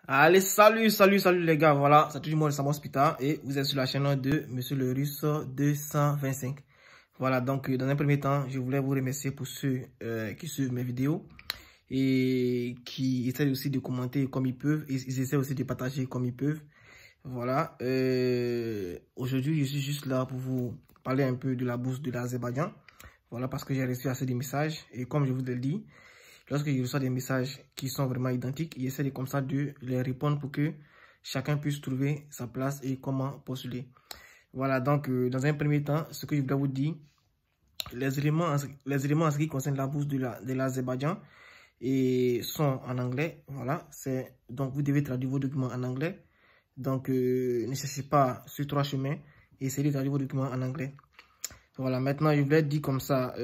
Allez, salut les gars, voilà, c'est toujours moi, Sam Hospital, et vous êtes sur la chaîne de Monsieur le Russe 225. Voilà, donc dans un premier temps, je voulais vous remercier pour ceux qui suivent mes vidéos et qui essaient aussi de commenter comme ils peuvent, et ils essaient aussi de partager comme ils peuvent. Voilà, aujourd'hui je suis juste là pour vous parler un peu de la bourse de l'Azerbaïdjan. Voilà, parce que j'ai reçu assez de messages, et comme je vous l'ai dit, lorsque je reçois des messages qui sont vraiment identiques, j'essaie comme ça de les répondre pour que chacun puisse trouver sa place et comment postuler. Voilà, donc dans un premier temps, ce que je voudrais vous dire, les éléments en ce qui concerne la bourse de l'Azerbaïdjan et sont en anglais. Voilà, donc vous devez traduire vos documents en anglais. Donc ne cherchez pas sur trois chemins, essayez de traduire vos documents en anglais. Voilà, maintenant je voulais dire comme ça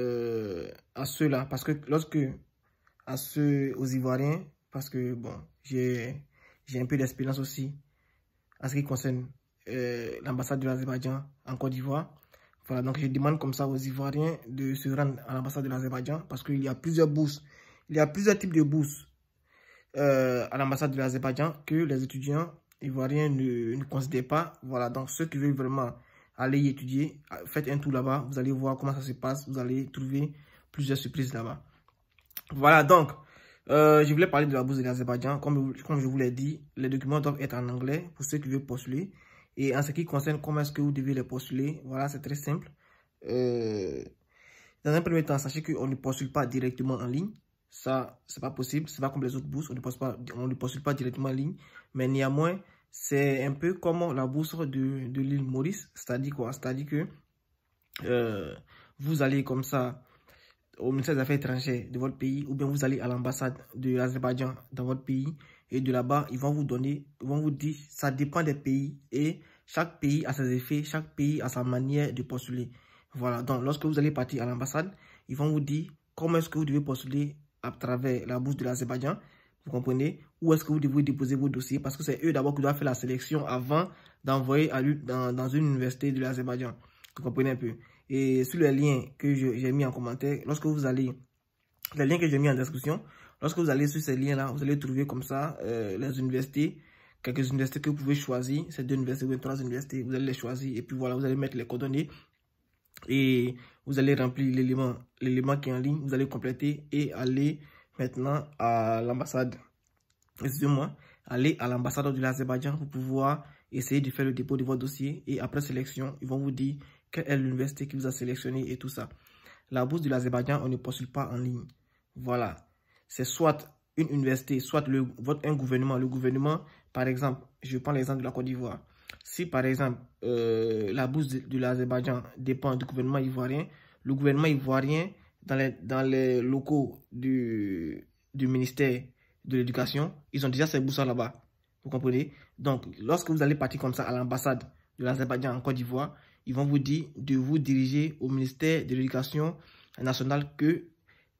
à ceux-là, parce que aux Ivoiriens, parce que bon, j'ai un peu d'expérience aussi en ce qui concerne l'ambassade de l'Azerbaïdjan en Côte d'Ivoire. Voilà, donc je demande comme ça aux Ivoiriens de se rendre à l'ambassade de l'Azerbaïdjan parce qu'il y a plusieurs bourses, il y a plusieurs types de bourses à l'ambassade de l'Azerbaïdjan que les étudiants ivoiriens ne considèrent pas. Voilà, donc ceux qui veulent vraiment aller y étudier, faites un tour là-bas, vous allez voir comment ça se passe, vous allez trouver plusieurs surprises là-bas. Voilà, donc, je voulais parler de la bourse de l'Azerbaïdjan. Comme je vous l'ai dit, les documents doivent être en anglais pour ceux qui veulent postuler. Et en ce qui concerne comment est-ce que vous devez les postuler, voilà, c'est très simple. Dans un premier temps, sachez qu'on ne postule pas directement en ligne. Ça, c'est pas possible. C'est pas comme les autres bourses. On ne postule pas directement en ligne. Mais néanmoins, c'est un peu comme la bourse de l'île Maurice. C'est-à-dire quoi? C'est-à-dire que vous allez comme ça au ministère des Affaires étrangères de votre pays, ou bien vous allez à l'ambassade de l'Azerbaïdjan dans votre pays, et de là-bas, ils vont vous dire, ça dépend des pays, et chaque pays a ses effets, chaque pays a sa manière de postuler. Voilà, donc lorsque vous allez partir à l'ambassade, ils vont vous dire comment est-ce que vous devez postuler à travers la bourse de l'Azerbaïdjan, vous comprenez, où est-ce que vous devez déposer vos dossiers, parce que c'est eux d'abord qui doivent faire la sélection avant d'envoyer dans une université de l'Azerbaïdjan. Vous comprenez un peu. Et sur les liens que j'ai mis en commentaire, lorsque vous allez, les liens que j'ai mis en description, lorsque vous allez sur ces liens-là, vous allez trouver comme ça les universités, quelques universités que vous pouvez choisir, ces 2 universités ou 3 universités, vous allez les choisir et puis voilà, vous allez mettre les coordonnées et vous allez remplir l'élément qui est en ligne, vous allez compléter et aller maintenant à l'ambassade, excusez-moi, aller à l'ambassade de l'Azerbaïdjan pour pouvoir essayer de faire le dépôt de votre dossier et après sélection, ils vont vous dire quelle est l'université qui vous a sélectionné et tout ça. La bourse de l'Azerbaïdjan, on ne postule pas en ligne. Voilà. C'est soit une université, soit un gouvernement. Le gouvernement, par exemple, je prends l'exemple de la Côte d'Ivoire. Si par exemple, la bourse de l'Azerbaïdjan dépend du gouvernement ivoirien, le gouvernement ivoirien, dans les locaux du ministère de l'Éducation, ils ont déjà ces bourses là-bas. Vous comprenez? Donc, lorsque vous allez partir comme ça à l'ambassade de l'Azerbaïdjan en Côte d'Ivoire, ils vont vous dire de vous diriger au ministère de l'Éducation nationale que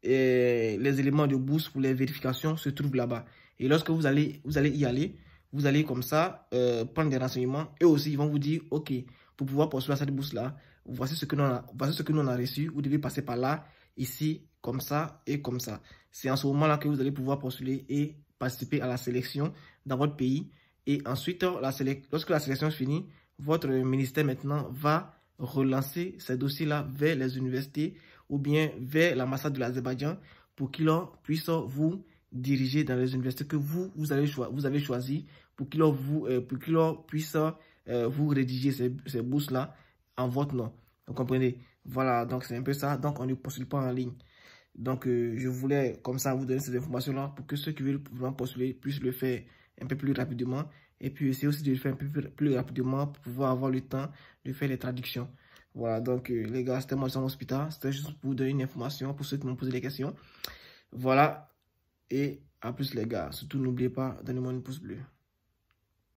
les éléments de bourse pour les vérifications se trouvent là-bas. Et lorsque vous allez y aller, vous allez comme ça prendre des renseignements. Eux aussi, ils vont vous dire, OK, pour pouvoir postuler à cette bourse-là, voici ce que nous on a reçu. Vous devez passer par là, ici, comme ça et comme ça. C'est en ce moment-là que vous allez pouvoir postuler et participer à la sélection dans votre pays. Et ensuite, lorsque la sélection est finie, votre ministère maintenant va relancer ces dossiers-là vers les universités ou bien vers l'ambassade de l'Azerbaïdjan pour qu'ils puissent vous diriger dans les universités que vous avez choisies pour qu'ils puissent vous rédiger ces bourses-là en votre nom. Vous comprenez? Voilà, donc c'est un peu ça. Donc on ne postule pas en ligne. Donc je voulais comme ça vous donner ces informations-là pour que ceux qui veulent vraiment postuler puissent le faire un peu plus rapidement. Et puis essayer aussi de le faire un peu plus rapidement pour pouvoir avoir le temps de faire les traductions. Voilà, donc les gars, c'était moi Sam Hospital. C'était juste pour vous donner une information pour ceux qui m'ont posé des questions. Voilà, et à plus les gars. Surtout n'oubliez pas, donnez-moi une pouce bleu.